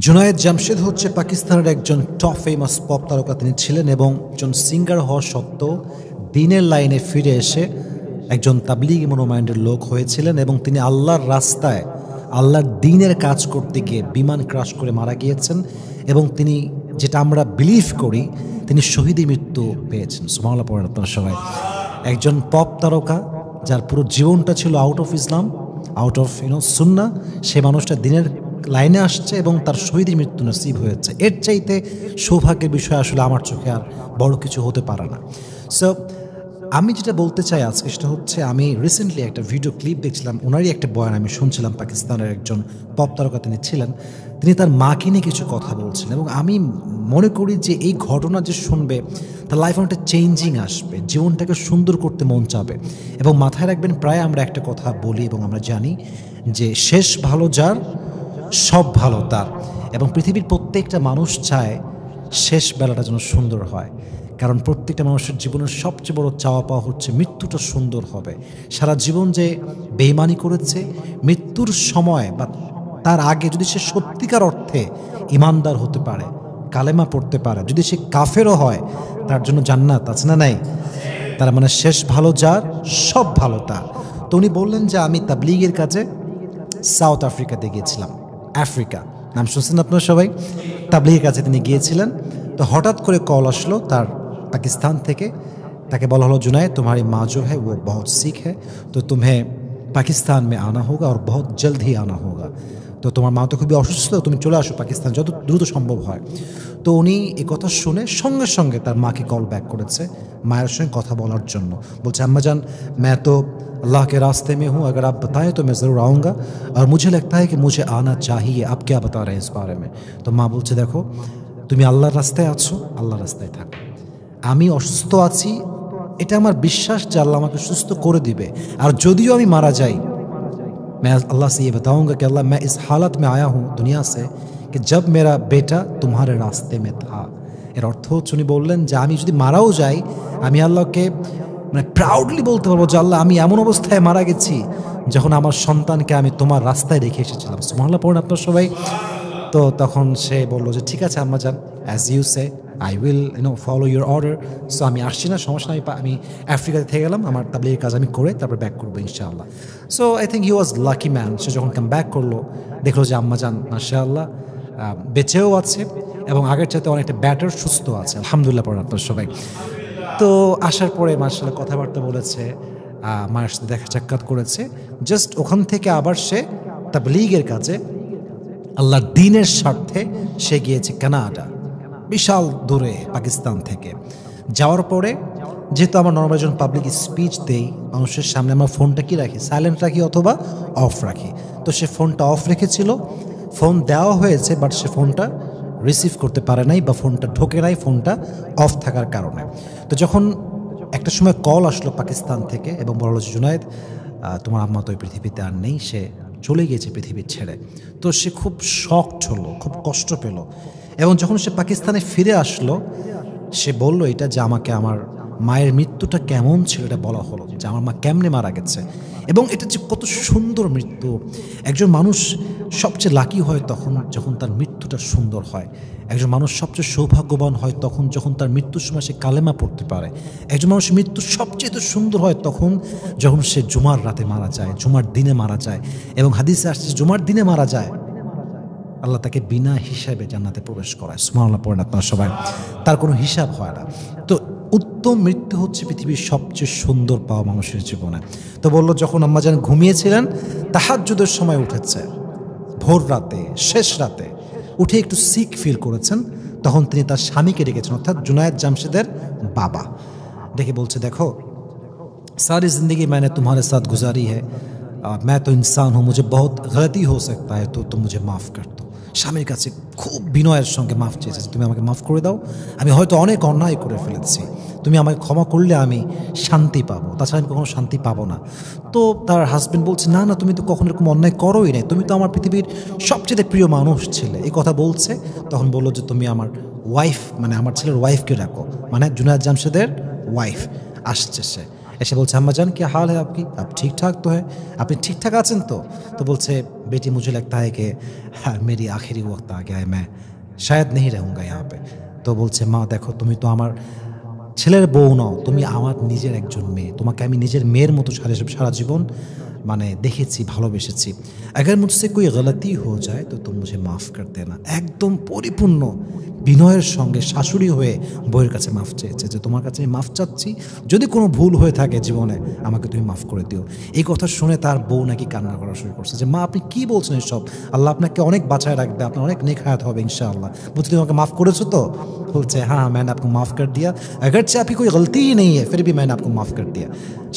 জুনায়েদ জামশেদ হচ্ছে পাকিস্তানের একজন টপ ফেমাস পপ তারকা তিনি ছিলেন এবং একজন সিঙ্গার হওয়া সত্ত্বেও দিনের লাইনে ফিরে এসে একজন তাবলিগি মনোমাইন্ডের লোক হয়েছিলেন এবং তিনি আল্লাহর রাস্তায় আল্লাহর দ্বীনের কাজ করতে গিয়ে বিমান ক্রাশ করে মারা গিয়েছেন এবং তিনি যেটা আমরা বিলিভ করি তিনি শহীদি মৃত্যু পেয়েছেন। সুবহানাল্লাহ পড়েন আপনারা সবাই। একজন পপ তারকা যার পুরো জীবনটা ছিল out of Islam, out of সুন্নাহ, সে মানুষটা দিনের লাইনে আসছে এবং তার শহীদি মৃত্যু নসিব হয়েছে। এর চাইতে সৌভাগ্যের বিষয় আসলে আমার চোখে আর বড় কিছু হতে পারে না। সো আমি যেটা বলতে চাই আজকে সেটা হচ্ছে, আমি রিসেন্টলি একটা ভিডিও ক্লিপ দেখছিলাম, ওনারই একটা বয়ান আমি শুনছিলাম। পাকিস্তানের একজন পপ তারকা তিনি ছিলেন, তিনি তার মাকে নিয়ে কিছু কথা বলছেন এবং আমি মনে করি যে এই ঘটনা যে শুনবে তার লাইফে অনেকটা চেঞ্জিং আসবে, জীবনটাকে সুন্দর করতে মন চাবে। এবং মাথায় রাখবেন, প্রায় আমরা একটা কথা বলি এবং আমরা জানি যে শেষ ভালো যার সব ভালো তার, এবং পৃথিবীর প্রত্যেকটা মানুষ চায় শেষ বেলাটা যেন সুন্দর হয়। কারণ প্রত্যেকটা মানুষের জীবনের সবচেয়ে বড় চাওয়া পাওয়া হচ্ছে মৃত্যুটা সুন্দর হবে। সারা জীবন যে বেঈমানি করেছে, মৃত্যুর সময় বা তার আগে যদি সে সত্যিকার অর্থে ইমানদার হতে পারে, কালেমা পড়তে পারে, যদি সে কাফেরও হয়, তার জন্য জান্নাত আছে না নাই? তার মানে শেষ ভালো যার সব ভালো তার। তো উনি বললেন যে আমি তাবলিগের কাজে সাউথ আফ্রিকাতে গিয়েছিলাম। আফ্রিকা নাম শুনছেন আপনারা সবাই? তাবলিগের কাছে তিনি গিয়েছিলেন। তো হঠাৎ করে কল আসলো তার পাকিস্তান থেকে। তাকে বলা হলো, जुनैद तुम्हारी माँ जो है वो बहुत सिक है, तो तुम्हें पाकिस्तान में आना होगा और बहुत जल्द ही आना होगा। তো তোমার মা তো খুবই অসুস্থ, তুমি চলে আসো পাকিস্তান যত দ্রুত সম্ভব হয়। তো উনি এই কথা শুনে সঙ্গে সঙ্গে তার মাকে কল ব্যাক করেছে মায়ের সঙ্গে কথা বলার জন্য। বলছে, अम्मा जान मैं तो अल्लाह के रास्ते में हूँ, अगर आप बताएं तो मैं ज़रूर आऊँगा और मुझे लगता है कि मुझे आना चाहिए, आप क्या बता रहे हैं इस बारे में। তো মা বলছে, দেখো তুমি আল্লাহর রাস্তায় আছো, আল্লাহর রাস্তায় থাকো। আমি অসুস্থ আছি, এটা আমার বিশ্বাস যে আল্লাহ আমাকে সুস্থ করে দিবে। আর যদিও আমি মারা যাই, मैं अल्लाह से ये बताऊंगा कि अल्लाह मैं इस हालत में आया हूँ दुनिया से कि जब मेरा बेटा तुम्हारे रास्ते में था। এর অর্থ হচ্ছে, উনি বললেন যে আমি যদি মারাও যাই, আমি আল্লাহকে মানে প্রাউডলি বলতে পারবো যে আল্লাহ আমি এমন অবস্থায় মারা গেছি যখন আমার সন্তানকে আমি তোমার রাস্তায় রেখে এসেছিলাম। সুবহানাল্লাহ পড়েন আপনার সবাই। তো তখন সে বলল যে ঠিক আছে আম্মা জান, as you say I will follow your order. So আমি আসছি না, সমস্যা নাই, আমি আফ্রিকাতে থেকে গেলাম, আমার তাবলিগের কাজ আমি করে তারপর ব্যাক করবো ইনশাআল্লাহ। So I think he was lucky man. সে যখন কাম ব্যাক করলো, দেখলো যে আম্মা জান মাশাআল্লাহ বেঁচেও আছে এবং আগের চাইতে অনেকটা ব্যাটার, সুস্থ আছে। আলহামদুলিল্লাহ পড়েন আপনার সবাই। তো আসার পরে মাশাআল্লাহ কথাবার্তা বলেছে, মায়ের সাথে দেখা সাক্ষাৎ করেছে। জাস্ট ওখান থেকে আবার সে তাবলিগের কাজে আল্লাহর দ্বীনের স্বার্থে সে গিয়েছে কানাডা, বিশাল দূরে পাকিস্তান থেকে। যাওয়ার পরে যেহেতু আমার নর্মাল যখন পাবলিক স্পিচ দেই মানুষের সামনে, আমার ফোনটা কি রাখি, সাইলেন্ট রাখি অথবা অফ রাখি। তো সে ফোনটা অফ রেখেছিল, ফোন দেওয়া হয়েছে বাট সে ফোনটা রিসিভ করতে পারে নাই বা ফোনটা ঢোকে নাই, ফোনটা অফ থাকার কারণে। তো যখন একটা সময় কল আসলো পাকিস্তান থেকে এবং বলল যে जुनैद তোমার আম্মা তো এই পৃথিবীতে আর নেই, সে চলে গিয়েছে পৃথিবীর ছেড়ে। তো সে খুব শকড হলো, খুব কষ্ট পেল এবং যখন সে পাকিস্তানে ফিরে আসলো সে বলল এটা যে আমাকে আমার মায়ের মৃত্যুটা কেমন ছিল এটা বলা হলো, যে আমার মা কেমনে মারা গেছে এবং এটা যে কত সুন্দর মৃত্যু। একজন মানুষ সবচেয়ে লাকি হয় তখন যখন তার মৃত্যুটা সুন্দর হয়। একজন মানুষ সবচেয়ে সৌভাগ্যবান হয় তখন যখন তার মৃত্যুর সময় সে কালেমা পড়তে পারে। একজন মানুষের মৃত্যু সবচেয়ে সুন্দর হয় তখন যখন সে জুমার রাতে মারা যায়, জুমার দিনে মারা যায়। এবং হাদিসে আসছে জুমার দিনে মারা যায়, আল্লাহ তাকে বিনা হিসাবে জান্নাতে প্রবেশ করায়। সুবহানাল্লাহ পড়েন আপনারা সবাই। তার কোনো হিসাব হয় না। তো উত্তম মৃত্যু হচ্ছে পৃথিবীর সবচেয়ে সুন্দর পাওয়া মানুষের জীবনে। তো বলল যখন আম্মা জান ঘুমিয়েছিলেন, তাহাজ্জুদের সময় উঠেছে, ভোর রাতে, শেষ রাতে উঠে একটু সিক ফিল করেছেন, তখন তিনি তার স্বামীকে ডেকেছেন, অর্থাৎ जुनैद জামশেদের বাবা। ডেকে বলছে, দেখো सारी ज़िंदगी मैंने तुम्हारे साथ गुजारी है, मैं तो इंसान हूँ, मुझे बहुत गलती हो सकता है, तो तुम मुझे माफ़ कर दो। স্বামীর কাছে খুব বিনয়ের সঙ্গে মাফ চেয়েছে, তুমি আমাকে মাফ করে দাও, আমি হয়তো অনেক অন্যায় করে ফেলেছি, তুমি আমাকে ক্ষমা করলে আমি শান্তি পাবো, তাছাড়া আমি কখনো শান্তি পাবো না। তো তার হাজব্যান্ড বলছে, না না, তুমি তো কখনো এরকম অন্যায় করোই নাই, তুমি তো আমার পৃথিবীর সবচেয়ে প্রিয় মানুষ ছিলে। এই কথা বলছে, তখন বললো যে তুমি আমার ওয়াইফ, মানে আমার ছেলের ওয়াইফকে ডাকো, মানে जुनैद জামশেদের ওয়াইফ। আসছে সে, এসে বলছে, আম্মা জান কি হাল হ্যাঁ আপকি, আপ ঠিকঠাক তো হ্যাঁ, আপনি ঠিকঠাক আছেন তো? তো বলছে बेटी मुझे लगता है कि हाँ, मेरी आखिरी वक्त आ गया है, मैं शायद नहीं रहूँगा यहाँ पे। তো বলছে, মা দেখো তুমি তো আমার ছেলের বউ নও, তুমি আমার নিজের একজন মেয়ে, তোমাকে আমি নিজের মেয়ের মতো সারা জীবন মানে দেখেছি, ভালোবেসেছি। अगर मुझसे कोई गलती हो जाए तो तुम मुझे माफ़ कर देना। একদম পরিপূর্ণ বিনয়ের সঙ্গে শাশুড়ি হয়ে বউয়ের কাছে মাফ চেয়েছে যে তোমার কাছে আমি মাফ চাচ্ছি, যদি কোনো ভুল হয়ে থাকে জীবনে আমাকে তুমি মাফ করে দিও। এই কথা শুনে তার বউ নাকি কান্না করা শুরু করছে যে মা আপনি কি বলছেন এসব, আল্লাহ আপনাকে অনেক বাঁচায় রাখবে, আপনার অনেক নেক হায়াত হবে ইনশাআল্লাহ। বলছে তুমি আমাকে মাফ করেছো তো? বলছে হ্যাঁ मैंने आपको माफ़ कर दिया, अगरचे आपकी कोई गलती ही नहीं है फिर भी मैंने आपको माफ़ कर दिया।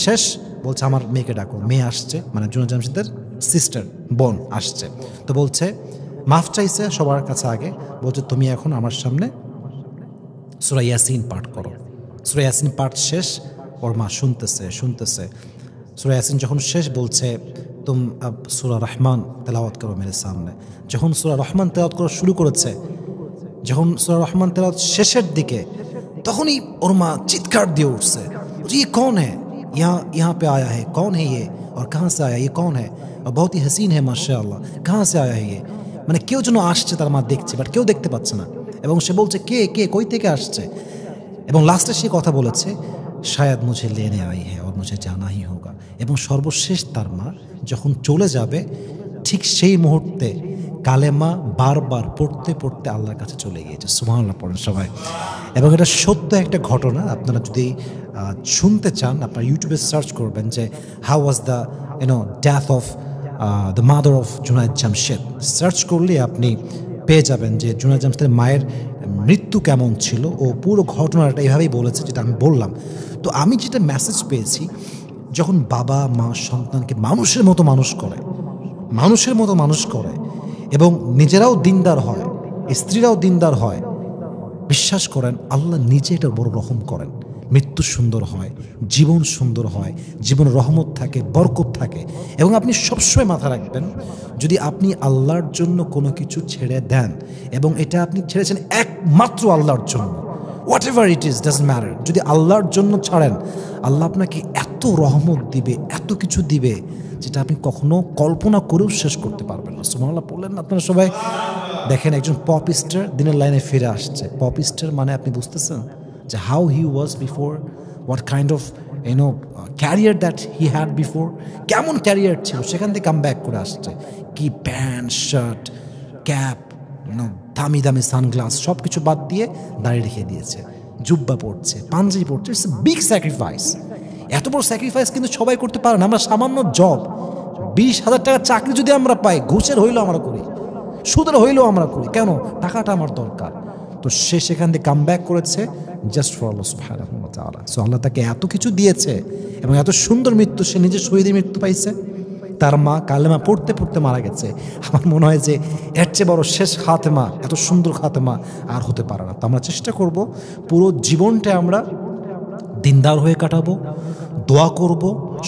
শেষ বলছে আমার মেয়েকে ডাকো। মেয়ে আসছে, মানে জুনায়েদ জামশেদের সিস্টার, বোন আসছে। তো বলছে মাফ চাইছে সবার কাছে আগে, বলছে তুমি এখন আমার সামনে সূরা ইয়াসিন পাঠ করো। সূরা ইয়াসিন পাঠ শেষ, ওর মা শুনতেছে। সূরা ইয়াসিন যখন শেষ বলছে তুম আব সূরা রহমান তেলাওয়াত করো মেরে সামনে। যখন সূরা রহমান তেলাওয়াত করা শুরু করেছে, যখন সূরা রহমান তেলাওয়াত শেষের দিকে, তখনই ওর মা চিৎকার দিয়ে উঠছে, ये कौन है, यहाँ पे आया है, कौन है ये और कहाँ से आया, ये कौन है और बहुत ही हसीन है माशाअल्लाह, कहाँ से आया है ये। মানে কেউ যেন আসছে, তার মা দেখছে বাট কেউ দেখতে পাচ্ছে না, এবং সে বলছে কে কে কই থেকে আসছে, এবং লাস্টে সে কথা বলেছে শায়দ মুঝে লেনে আই হ্যাঁ और मुझे जाना ही होगा। এবং সর্বশেষ তার মা যখন চলে যাবে ঠিক সেই মুহূর্তে কালেমা বারবার পড়তে পড়তে আল্লাহর কাছে চলে গিয়েছে। সুবহানাল্লাহ পড়েন সবাই। এবং এটা সত্য একটা ঘটনা, আপনারা যদি শুনতে চান আপনারা ইউটিউবে সার্চ করবেন যে how was the death of the mother of Junaid Jamshed. Search করলে আপনি পেয়ে যাবেন যে জুনায়েদ জামশেদের মায়ের মৃত্যু কেমন ছিল, ও পুরো ঘটনাটা এইভাবেই বলেছে যেটা আমি বললাম। তো আমি যেটা মেসেজ পেয়েছি, যখন বাবা মা সন্তানকে মানুষের মতো মানুষ করে এবং নিজেরাও দিনদার হয়, স্ত্রীরাও দিনদার হয়, বিশ্বাস করেন আল্লাহ নিজে এটা বড় রহম করেন। মৃত্যু সুন্দর হয়, জীবন সুন্দর হয়, জীবনে রহমত থাকে, বরকত থাকে। এবং আপনি সবসময় মাথা রাখবেন, যদি আপনি আল্লাহর জন্য কোনো কিছু ছেড়ে দেন এবং এটা আপনি ছেড়েছেন একমাত্র আল্লাহর জন্য, what ever it is doesn't matter, যদি আল্লাহর জন্য ছাড়েন আল্লাহ আপনাকে এত রহমত দিবে, এত কিছু দিবে যেটা আপনি কখনো কল্পনা করেও শেষ করতে পারবেন না। সুবহানাল্লাহ বললেন না আপনারা সবাই? দেখেন একজন পপ স্টার দিনের লাইনে ফিরে আসছে। পপ স্টার মানে আপনি বুঝতেছেন যে how he was before, what kind of career that he had before, কেমন ক্যারিয়ার ছিল, সেখান থেকে কাম ব্যাক করে আসছে। কি প্যান্ট শার্ট ক্যাপ, দামি দামি সানগ্লাস সব কিছু বাদ দিয়ে দাঁড়িয়ে রেখে দিয়েছে, জুব্বা পড়ছে, পাঞ্জাবি পড়ছে। It's a big sacrifice. এত বড় স্যাক্রিফাইস কিন্তু সবাই করতে পারে না। আমরা সামান্য জব, 20,000 টাকার চাকরি যদি আমরা পাই, ঘুষের হইলেও আমরা করি, সুদের হইলেও আমরা করি, কেন? টাকাটা আমার দরকার। তো সে সেখান থেকে কাম ব্যাক করেছে জাস্ট ফর আল্লাহ সুবহানাহু ওয়া তাআলা। সো আল্লাহ তাকে এত কিছু দিয়েছে এবং এত সুন্দর মৃত্যু, সে নিজে শহীদের মৃত্যু পাইছে, তার মা কালেমা পড়তে পড়তে মারা গেছে। আমার মনে হয় যে এর চেয়ে বড় শেষ খাতেমা, এত সুন্দর খাতেমা আর হতে পারে না। তো আমরা চেষ্টা করব পুরো জীবনটা আমরা দিনদার হয়ে কাটাবো, দোয়া করব,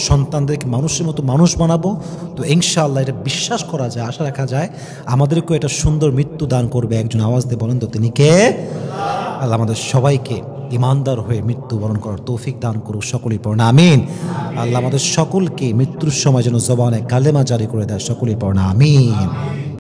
সন্তানদেরকে মানুষের মতো মানুষ বানাবো। তো ইনশাআল্লাহ এটা বিশ্বাস করা যায়, আশা রাখা যায় আমাদেরকেও এটা সুন্দর মৃত্যু দান করবে। একজন আওয়াজ দিয়ে বলেন তো তিনি কে? আল্লাহ আমাদের সবাইকে ইমানদার হয়ে মৃত্যুবরণ করার তৌফিক দান করুক, সকলেই পড়ুন আমিন। আল্লাহ আমাদের সকলকে মৃত্যুর সময় যেন জবানে কালেমা জারি করে দেয়, সকলেই পড়ুন আমিন।